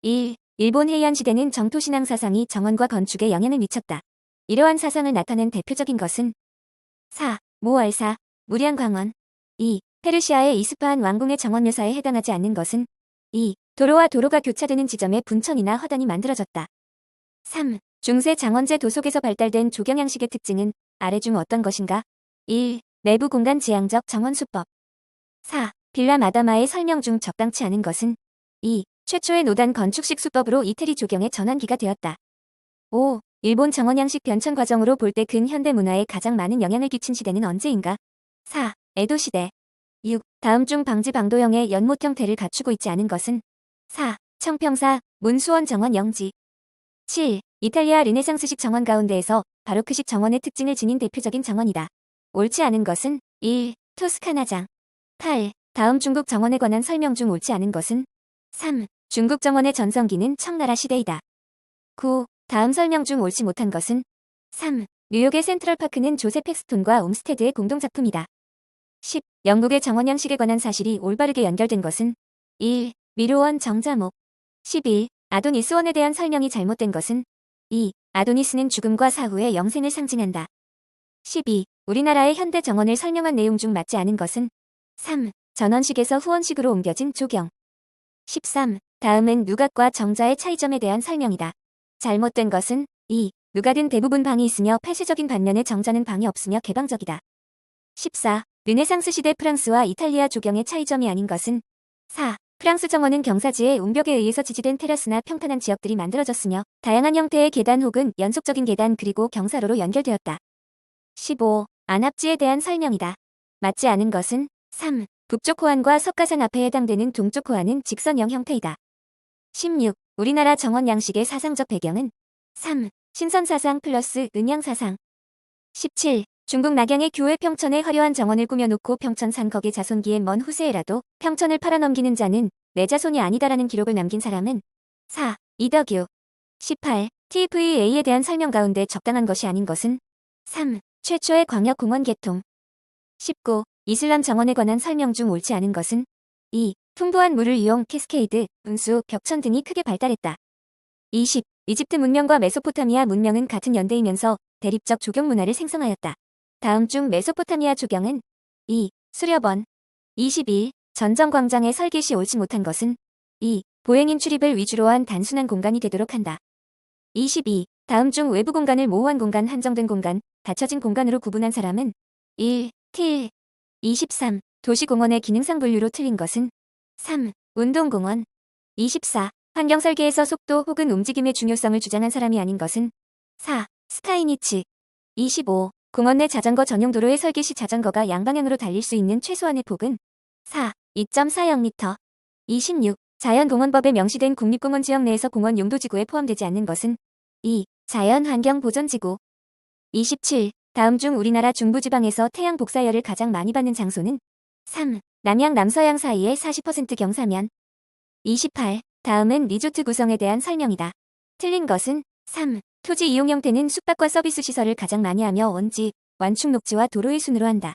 1. 일본 해이안 시대는 정토신앙 사상이 정원과 건축에 영향을 미쳤다. 이러한 사상을 나타낸 대표적인 것은 4. 모월사, 무량광원. 2. 페르시아의 이스파한 왕궁의 정원 묘사에 해당하지 않는 것은 2. 도로와 도로가 교차되는 지점에 분천이나 화단이 만들어졌다. 3. 중세 장원제 도속에서 발달된 조경 양식의 특징은 아래 중 어떤 것인가? 1. 내부 공간 지향적 정원 수법. 4. 빌라 마다마의 설명 중 적당치 않은 것은 2. 최초의 노단 건축식 수법으로 이태리 조경의 전환기가 되었다. 5. 일본 정원 양식 변천 과정으로 볼 때 근현대 문화에 가장 많은 영향을 끼친 시대는 언제인가? 4. 에도 시대. 6. 다음 중 방지 방도형의 연못 형태를 갖추고 있지 않은 것은 4. 청평사, 문수원 정원 영지. 7. 이탈리아 르네상스식 정원 가운데에서 바로크식 정원의 특징을 지닌 대표적인 정원이다. 옳지 않은 것은 1. 토스카나장. 8. 다음 중국 정원에 관한 설명 중 옳지 않은 것은 3. 중국 정원의 전성기는 청나라 시대이다. 9. 다음 설명 중 옳지 못한 것은 3. 뉴욕의 센트럴파크는 조셉 팩스톤과 옴스테드의 공동작품이다. 10. 영국의 정원 양식에 관한 사실이 올바르게 연결된 것은 1. 미로원 정자목. 11. 아도니스원에 대한 설명이 잘못된 것은 2. 아도니스는 죽음과 사후의 영생을 상징한다. 12. 우리나라의 현대 정원을 설명한 내용 중 맞지 않은 것은 3. 전원식에서 후원식으로 옮겨진 조경. 13. 다음은 누각과 정자의 차이점에 대한 설명이다. 잘못된 것은 2. 누각은 대부분 방이 있으며 폐쇄적인 반면에 정자는 방이 없으며 개방적이다. 14. 르네상스 시대 프랑스와 이탈리아 조경의 차이점이 아닌 것은 4. 프랑스 정원은 경사지에 운벽에 의해서 지지된 테라스나 평탄한 지역들이 만들어졌으며 다양한 형태의 계단 혹은 연속적인 계단 그리고 경사로로 연결되었다. 15. 안압지에 대한 설명이다. 맞지 않은 것은 3. 북쪽 호안과 석가산 앞에 해당되는 동쪽 호안은 직선형 형태이다. 16. 우리나라 정원 양식의 사상적 배경은 3. 신선사상 플러스 은양사상. 17. 중국 낙양의 교회 평천에 화려한 정원을 꾸며놓고 평천산 거기 자손기에 먼 후세에라도 평천을 팔아넘기는 자는 내 자손이 아니다라는 기록을 남긴 사람은 4. 이덕유. 18. TVA에 대한 설명 가운데 적당한 것이 아닌 것은 3. 최초의 광역공원 개통. 19. 이슬람 정원에 관한 설명 중 옳지 않은 것은 2. 풍부한 물을 이용 캐스케이드, 분수, 벽천 등이 크게 발달했다. 20. 이집트 문명과 메소포타미아 문명은 같은 연대이면서 대립적 조경 문화를 생성하였다. 다음 중 메소포타미아 조경은 2. 수렵원. 21. 전정광장의 설계 시 옳지 못한 것은 2. 보행인 출입을 위주로 한 단순한 공간이 되도록 한다. 22. 다음 중 외부 공간을 모호한 공간, 한정된 공간, 닫혀진 공간으로 구분한 사람은 1. 틸. 23. 도시공원의 기능상 분류로 틀린 것은 3. 운동공원. 24. 환경설계에서 속도 혹은 움직임의 중요성을 주장한 사람이 아닌 것은 4. 스타이니츠. 25. 공원 내 자전거 전용 도로의 설계 시 자전거가 양방향으로 달릴 수 있는 최소한의 폭은 4. 2.40m. 26. 자연공원법에 명시된 국립공원 지역 내에서 공원 용도지구에 포함되지 않는 것은 2. 자연환경보전지구. 27. 다음 중 우리나라 중부지방에서 태양 복사열을 가장 많이 받는 장소는 3. 남양 남서양 사이의 40% 경사면. 28. 다음은 리조트 구성에 대한 설명이다. 틀린 것은 3. 토지 이용 형태는 숙박과 서비스 시설을 가장 많이 하며 원지, 완충 녹지와 도로의 순으로 한다.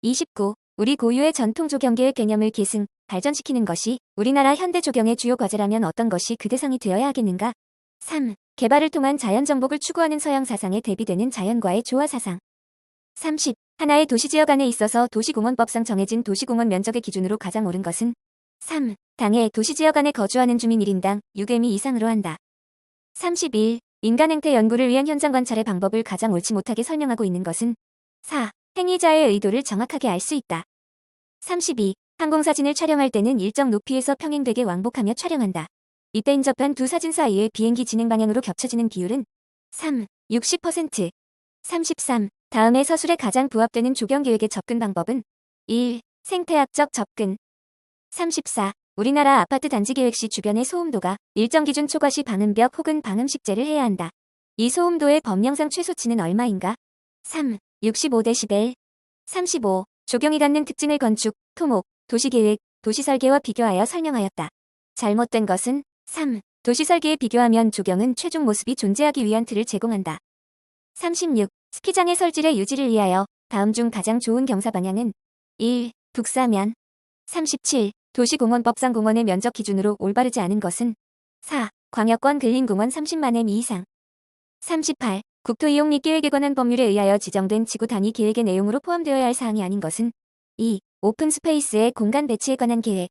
29. 우리 고유의 전통 조경계의 개념을 계승, 발전시키는 것이 우리나라 현대 조경의 주요 과제라면 어떤 것이 그 대상이 되어야 하겠는가? 3. 개발을 통한 자연정복을 추구하는 서양 사상에 대비되는 자연과의 조화 사상. 30. 하나의 도시지역 안에 있어서 도시공원법상 정해진 도시공원 면적의 기준으로 가장 옳은 것은 3. 당해 도시지역 안에 거주하는 주민 1인당 6m 이상으로 한다. 31. 인간 행태 연구를 위한 현장 관찰의 방법을 가장 옳지 못하게 설명하고 있는 것은 4. 행위자의 의도를 정확하게 알 수 있다. 32. 항공사진을 촬영할 때는 일정 높이에서 평행되게 왕복하며 촬영한다. 이때 인접한 두 사진 사이의 비행기 진행 방향으로 겹쳐지는 비율은 3. 60%. 33. 다음의 서술에 가장 부합되는 조경계획의 접근 방법은 1. 생태학적 접근. 34. 우리나라 아파트 단지 계획 시 주변의 소음도가 일정 기준 초과 시 방음벽 혹은 방음식재를 해야 한다. 이 소음도의 법령상 최소치는 얼마인가? 3. 65dB. 35. 조경이 갖는 특징을 건축, 토목, 도시계획, 도시설계와 비교하여 설명하였다. 잘못된 것은 3. 도시설계에 비교하면 조경은 최종 모습이 존재하기 위한 틀을 제공한다. 36. 스키장의 설질의 유지를 위하여 다음 중 가장 좋은 경사 방향은 1. 북사면. 37. 도시공원법상 공원의 면적 기준으로 올바르지 않은 것은 4. 광역권 근린공원 30만 m 이상. 38. 국토이용 및 계획에 관한 법률에 의하여 지정된 지구 단위 계획의 내용으로 포함되어야 할 사항이 아닌 것은 2. 오픈 스페이스의 공간 배치에 관한 계획.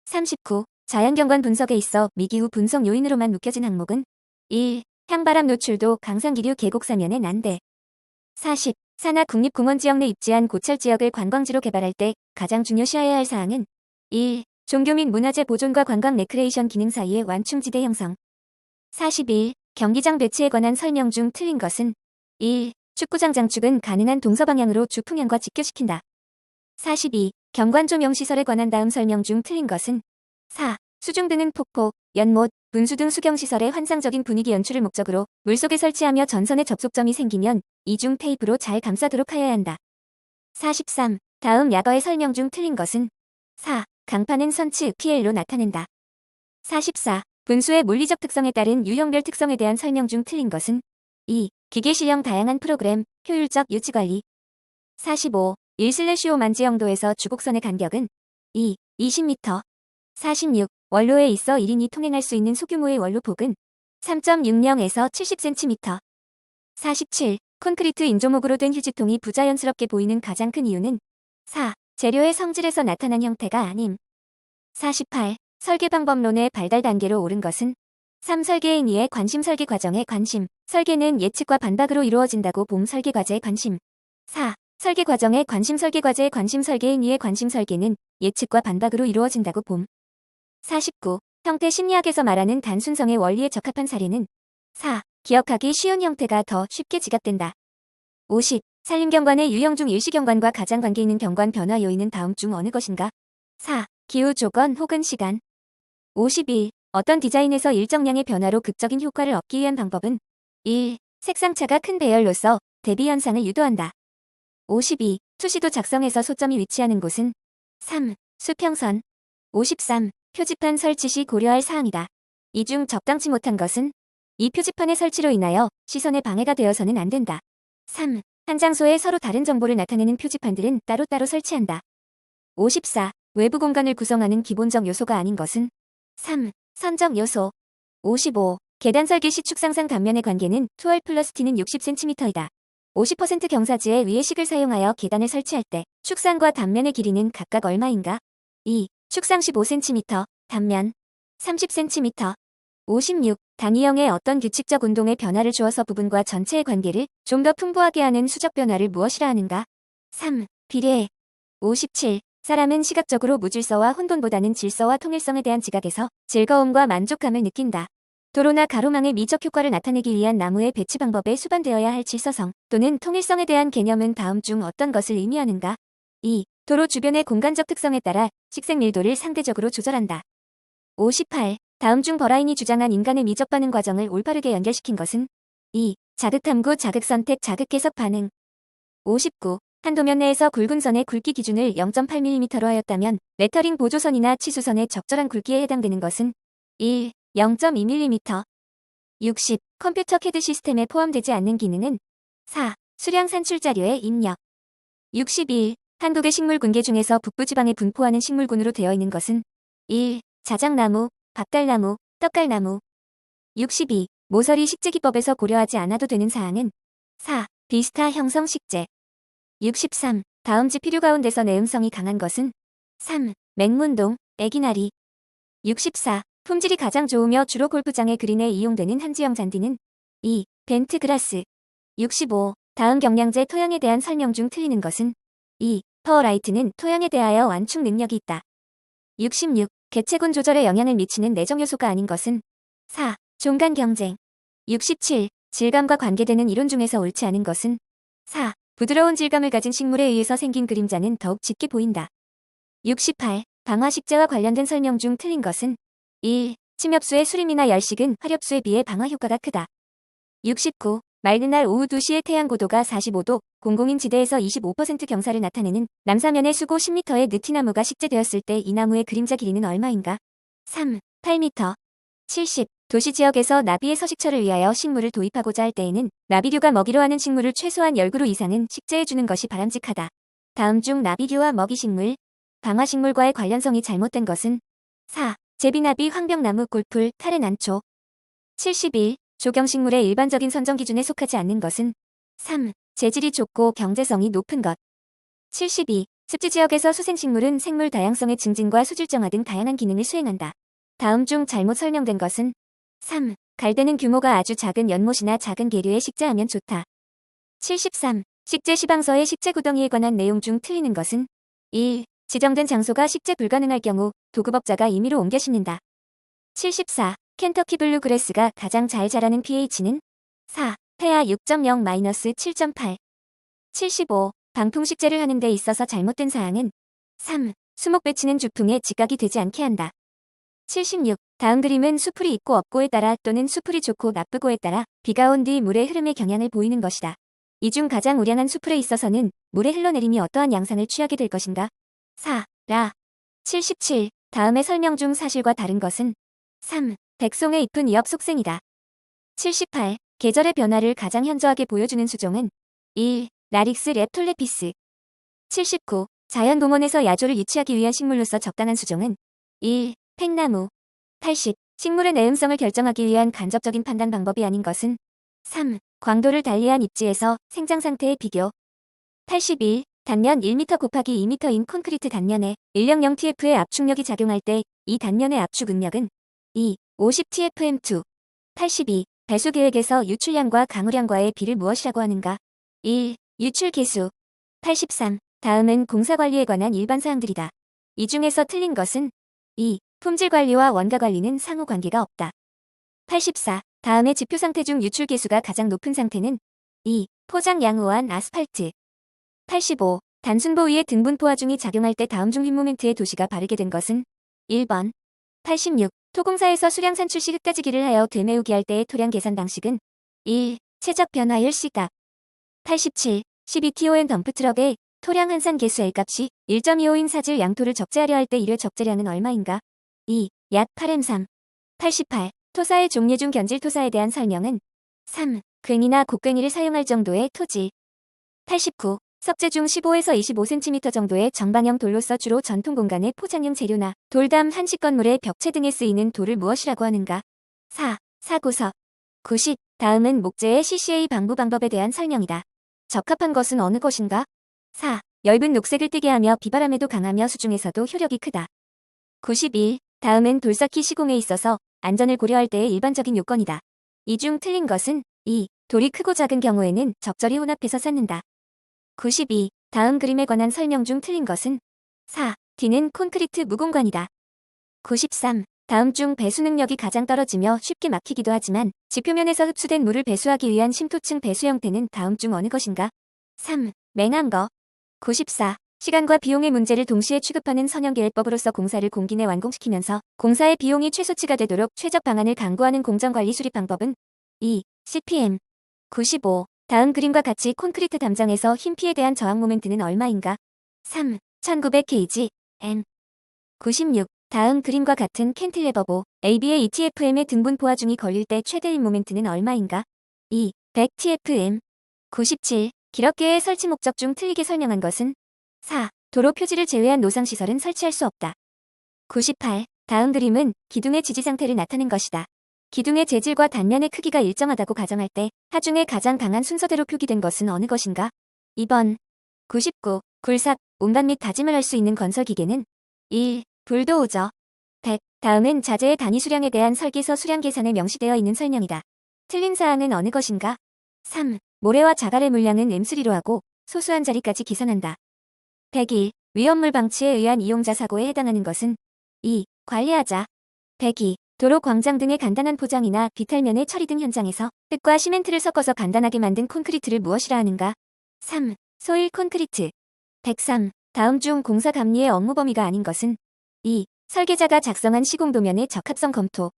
39. 자연경관 분석에 있어 미기후 분석 요인으로만 묶여진 항목은 1. 향바람 노출도 강산기류 계곡 사면의 난대. 40. 산하 국립공원 지역 내 입지한 고철 지역을 관광지로 개발할 때 가장 중요시해야 할 사항은 1. 종교 및 문화재 보존과 관광 레크레이션 기능 사이의 완충지대 형성. 41. 경기장 배치에 관한 설명 중 틀린 것은 1. 축구장 장축은 가능한 동서방향으로 주풍향과 직교시킨다. 42. 경관조명시설에 관한 다음 설명 중 틀린 것은 4. 수중등은 폭포, 연못, 분수 등 수경시설의 환상적인 분위기 연출을 목적으로 물속에 설치하며 전선의 접속점이 생기면 이중 테이프로 잘 감싸도록 하여야 한다. 43. 다음 약어의 설명 중 틀린 것은 4. 강파는 선츠 PL로 나타낸다. 44. 분수의 물리적 특성에 따른 유형별 특성에 대한 설명 중 틀린 것은 2. 기계실형 다양한 프로그램, 효율적 유지관리. 45. 1/5 만지영도에서 주곡선의 간격은 2. 20m. 46. 원로에 있어 1인이 통행할 수 있는 소규모의 원로 폭은 3.60에서 70cm. 47. 콘크리트 인조목으로 된 휴지통이 부자연스럽게 보이는 가장 큰 이유는 4. 재료의 성질에서 나타난 형태가 아님. 48. 설계 방법론의 발달 단계로 오른 것은 3. 설계인이의 관심 설계 과정의 관심. 설계는 예측과 반박으로 이루어진다고 봄 설계 과제의 관심. 4. 설계 과정의 관심 설계 과제의 관심 설계인이의 관심 설계는 예측과 반박으로 이루어진다고 봄. 49. 형태 심리학에서 말하는 단순성의 원리에 적합한 사례는 4. 기억하기 쉬운 형태가 더 쉽게 지각된다. 50. 산림경관의 유형 중 일시경관과 가장 관계있는 경관 변화 요인은 다음 중 어느 것인가? 4. 기후 조건 혹은 시간. 51. 어떤 디자인에서 일정량의 변화로 극적인 효과를 얻기 위한 방법은 1. 색상차가 큰 배열로서 대비 현상을 유도한다. 52. 투시도 작성에서 소점이 위치하는 곳은 3. 수평선. 53. 표지판 설치 시 고려할 사항이다. 이 중 적당치 못한 것은 이 표지판의 설치로 인하여 시선에 방해가 되어서는 안 된다. 3. 한 장소에 서로 다른 정보를 나타내는 표지판들은 따로따로 설치한다. 54. 외부 공간을 구성하는 기본적 요소가 아닌 것은 3. 선적 요소. 55. 계단 설계 시 축상상 단면의 관계는 12 플러스 T는 60cm이다. 50% 경사지에 위의 식을 사용하여 계단을 설치할 때 축상과 단면의 길이는 각각 얼마인가? 2. 축상 15cm, 단면 30cm. 56. 단위형의 어떤 규칙적 운동의 변화를 주어서 부분과 전체의 관계를 좀 더 풍부하게 하는 수적 변화를 무엇이라 하는가? 3. 비례. 57. 사람은 시각적으로 무질서와 혼돈보다는 질서와 통일성에 대한 지각에서 즐거움과 만족감을 느낀다. 도로나 가로망의 미적 효과를 나타내기 위한 나무의 배치 방법에 수반되어야 할 질서성 또는 통일성에 대한 개념은 다음 중 어떤 것을 의미하는가? 2. 도로 주변의 공간적 특성에 따라 식생 밀도를 상대적으로 조절한다. 58. 다음 중 버라인이 주장한 인간의 미적 반응 과정을 올바르게 연결시킨 것은 2. 자극 탐구, 자극 선택, 자극 해석 반응. 59. 한 도면 내에서 굵은 선의 굵기 기준을 0.8mm로 하였다면 레터링 보조선이나 치수선의 적절한 굵기에 해당되는 것은 1. 0.2mm. 60. 컴퓨터 CAD 시스템에 포함되지 않는 기능은 4. 수량 산출 자료의 입력. 61. 한국의 식물 군계 중에서 북부지방에 분포하는 식물군으로 되어 있는 것은 1. 자작나무, 밥달나무, 떡갈나무. 62. 모서리 식재기법에서 고려하지 않아도 되는 사항은 4. 비스타 형성 식재. 63. 다음지 필요 가운데서 내음성이 강한 것은 3. 맹문동, 애기나리. 64. 품질이 가장 좋으며 주로 골프장의 그린에 이용되는 한지형 잔디는 2. 벤트그라스. 65. 다음 경량제 토양에 대한 설명 중 틀리는 것은 2. 퍼라이트는 토양에 대하여 완충 능력이 있다. 66. 개체군 조절에 영향을 미치는 내적 요소가 아닌 것은 4. 종간 경쟁. 67. 질감과 관계되는 이론 중에서 옳지 않은 것은 4. 부드러운 질감을 가진 식물에 의해서 생긴 그림자는 더욱 짙게 보인다. 68. 방화식재와 관련된 설명 중 틀린 것은 1. 침엽수의 수림이나 열식은 화렵수에 비해 방화 효과가 크다. 69. 맑은 날 오후 2시의 태양 고도가 45도, 공공인 지대에서 25% 경사를 나타내는 남사면의 수고 10m의 느티나무가 식재되었을 때 이 나무의 그림자 길이는 얼마인가? 3. 8m. 70. 도시 지역에서 나비의 서식처를 위하여 식물을 도입하고자 할 때에는 나비류가 먹이로 하는 식물을 최소한 10그루 이상은 식재해주는 것이 바람직하다. 다음 중 나비류와 먹이식물, 방화식물과의 관련성이 잘못된 것은 4. 제비나비, 황병나무, 꿀풀, 카렌, 안초. 71. 조경식물의 일반적인 선정 기준에 속하지 않는 것은 3. 재질이 좋고 경제성이 높은 것. 72. 습지지역에서 수생식물은 생물 다양성의 증진과 수질정화 등 다양한 기능을 수행한다. 다음 중 잘못 설명된 것은 3. 갈대는 규모가 아주 작은 연못이나 작은 계류에 식재하면 좋다. 73. 식재 시방서의 식재 구덩이에 관한 내용 중 틀리는 것은 1. 지정된 장소가 식재 불가능할 경우 도급업자가 임의로 옮겨 심는다. 74. 켄터키 블루그래스가 가장 잘 자라는 pH는 4. 폐하 6.0-7.8. 75. 방풍 식재를 하는 데 있어서 잘못된 사항은 3. 수목 배치는 주풍에 직각이 되지 않게 한다. 76. 다음 그림은 수풀이 있고 없고에 따라 또는 수풀이 좋고 나쁘고에 따라 비가 온 뒤 물의 흐름의 경향을 보이는 것이다. 이 중 가장 우량한 수풀에 있어서는 물의 흘러내림이 어떠한 양상을 취하게 될 것인가? 4. 라. 77. 다음의 설명 중 사실과 다른 것은 3. 백송의 잎은 위협 속생이다. 78. 계절의 변화를 가장 현저하게 보여주는 수종은 1. 라릭스 랩톨레피스. 79. 자연동원에서 야조를 유치하기 위한 식물로서 적당한 수종은 1. 팽나무. 80. 식물의 내음성을 결정하기 위한 간접적인 판단 방법이 아닌 것은 3. 광도를 달리한 입지에서 생장 상태의 비교. 81. 단면 1m 곱하기 2m인 콘크리트 단면에 100TF의 압축력이 작용할 때 이 단면의 압축 응력은 2. 50TFM2. 82. 배수 계획에서 유출량과 강우량과의 비를 무엇이라고 하는가? 1. 유출 계수. 83. 다음은 공사 관리에 관한 일반 사항들이다. 이 중에서 틀린 것은 2. 품질 관리와 원가 관리는 상호 관계가 없다. 84. 다음의 지표 상태 중 유출 계수가 가장 높은 상태는 2. 포장 양호한 아스팔트. 85. 단순보 위에 등분 포화중이 작용할 때 다음 중 윗모멘트의 도시가 바르게 된 것은 1번. 86. 토공사에서 수량 산출 시 흙가지기를 하여 되메우기 할 때의 토량 계산 방식은 1. 최적 변화율 시각. 87. 12TON 덤프트럭의 토량 한산 계수 L값이 1.25인 사질 양토를 적재하려 할 때 1회 적재량은 얼마인가? 2. 약 8M3. 88. 토사의 종류 중 견질 토사에 대한 설명은 3. 괭이나 곡괭이를 사용할 정도의 토질. 89. 석재 중 15에서 25cm 정도의 정방형 돌로서 주로 전통 공간의 포장용 재료나 돌담 한식 건물의 벽체 등에 쓰이는 돌을 무엇이라고 하는가? 4. 사고석. 90. 다음은 목재의 CCA 방부 방법에 대한 설명이다. 적합한 것은 어느 것인가? 4. 엷은 녹색을 띠게 하며 비바람에도 강하며 수중에서도 효력이 크다. 91. 다음은 돌쌓기 시공에 있어서 안전을 고려할 때의 일반적인 요건이다. 이 중 틀린 것은 2. 돌이 크고 작은 경우에는 적절히 혼합해서 쌓는다. 92. 다음 그림에 관한 설명 중 틀린 것은 4. D는 콘크리트 무공관이다. 93. 다음 중 배수 능력이 가장 떨어지며 쉽게 막히기도 하지만 지표면에서 흡수된 물을 배수하기 위한 심토층 배수 형태는 다음 중 어느 것인가? 3. 맹암거. 94. 시간과 비용의 문제를 동시에 취급하는 선형계획법으로서 공사를 공기 내 완공시키면서 공사의 비용이 최소치가 되도록 최적 방안을 강구하는 공정관리 수립 방법은 2. CPM. 95. 다음 그림과 같이 콘크리트 담장에서 힘 피에 대한 저항 모멘트는 얼마인가? 3. 1900kg. M. 96. 다음 그림과 같은 캔틸레버보 AB의 ETFM의 등분 포화중이 걸릴 때 최대 힘 모멘트는 얼마인가? 2. 100TFM. 97. 기럽계의 설치 목적 중 틀리게 설명한 것은 4. 도로 표지를 제외한 노상시설은 설치할 수 없다. 98. 다음 그림은 기둥의 지지 상태를 나타낸 것이다. 기둥의 재질과 단면의 크기가 일정하다고 가정할 때 하중에 가장 강한 순서대로 표기된 것은 어느 것인가? 2번. 99. 굴삭, 운반 및 다짐을 할 수 있는 건설기계는 1. 불도우저. 100. 다음은 자재의 단위 수량에 대한 설계서 수량 계산에 명시되어 있는 설명이다. 틀린 사항은 어느 것인가? 3. 모래와 자갈의 물량은 M3로 하고 소수한 자리까지 계산한다. 101. 위험물 방치에 의한 이용자 사고에 해당하는 것은 2. 관리하자. 102. 도로 광장 등의 간단한 포장이나 비탈면의 처리 등 현장에서 흙과 시멘트를 섞어서 간단하게 만든 콘크리트를 무엇이라 하는가? 3. 소일 콘크리트. 103. 다음 중 공사 감리의 업무 범위가 아닌 것은 2. 설계자가 작성한 시공도면의 적합성 검토.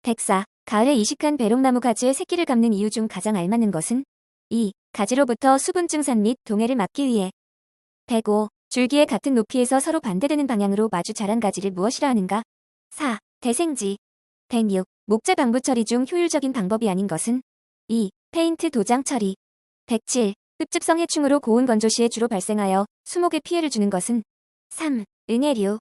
104. 가을에 이식한 배롱나무 가지의 새끼를 감는 이유 중 가장 알맞는 것은 2. 가지로부터 수분 증산 및 동해를 막기 위해. 105. 줄기의 같은 높이에서 서로 반대되는 방향으로 마주 자란 가지를 무엇이라 하는가? 4. 대생지. 106. 목재 방부 처리 중 효율적인 방법이 아닌 것은 2. 페인트 도장 처리. 107. 흡집성 해충으로 고온 건조 시에 주로 발생하여 수목에 피해를 주는 것은 3. 응애류.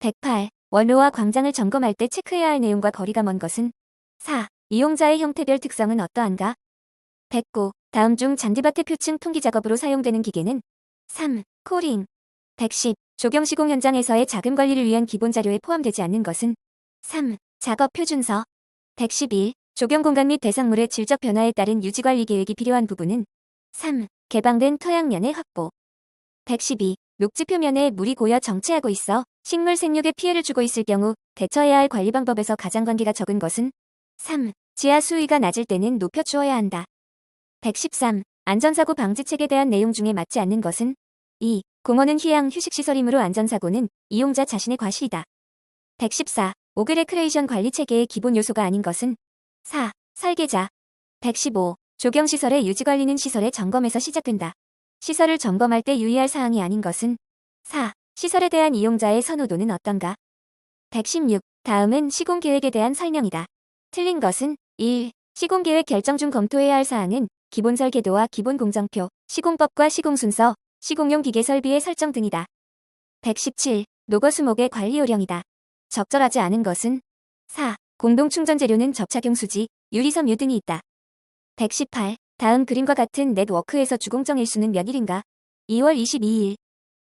108. 원로와 광장을 점검할 때 체크해야 할 내용과 거리가 먼 것은 4. 이용자의 형태별 특성은 어떠한가? 109. 다음 중 잔디밭의 표층 통기 작업으로 사용되는 기계는 3. 코링. 110. 조경 시공 현장에서의 자금 관리를 위한 기본 자료에 포함되지 않는 것은 3. 작업 표준서. 111. 조경 공간 및 대상물의 질적 변화에 따른 유지 관리 계획이 필요한 부분은 3. 개방된 토양면의 확보. 112. 녹지 표면에 물이 고여 정체하고 있어 식물 생육에 피해를 주고 있을 경우 대처해야 할 관리 방법에서 가장 관계가 적은 것은 3. 지하 수위가 낮을 때는 높여 주어야 한다. 113. 안전사고 방지책에 대한 내용 중에 맞지 않는 것은 2. 공원은 휴양 휴식시설이므로 안전사고는 이용자 자신의 과실이다. 114. 오그 레크레이션 관리 체계의 기본 요소가 아닌 것은 4. 설계자. 115. 조경시설의 유지관리는 시설의 점검에서 시작된다. 시설을 점검할 때 유의할 사항이 아닌 것은 4. 시설에 대한 이용자의 선호도는 어떤가? 116. 다음은 시공계획에 대한 설명이다. 틀린 것은 1. 시공계획 결정 중 검토해야 할 사항은 기본 설계도와 기본 공정표, 시공법과 시공순서, 시공용 기계 설비의 설정 등이다. 117. 노거 수목의 관리 요령이다. 적절하지 않은 것은 4. 공동 충전 재료는 접착용 수지, 유리섬유 등이 있다. 118. 다음 그림과 같은 넷워크에서 주공정 일수는 몇 일인가? 2월 22일.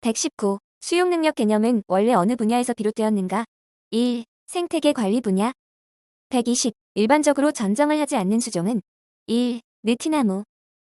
119. 수용 능력 개념은 원래 어느 분야에서 비롯되었는가? 1. 생태계 관리 분야. 120. 일반적으로 전정을 하지 않는 수종은 1. 느티나무.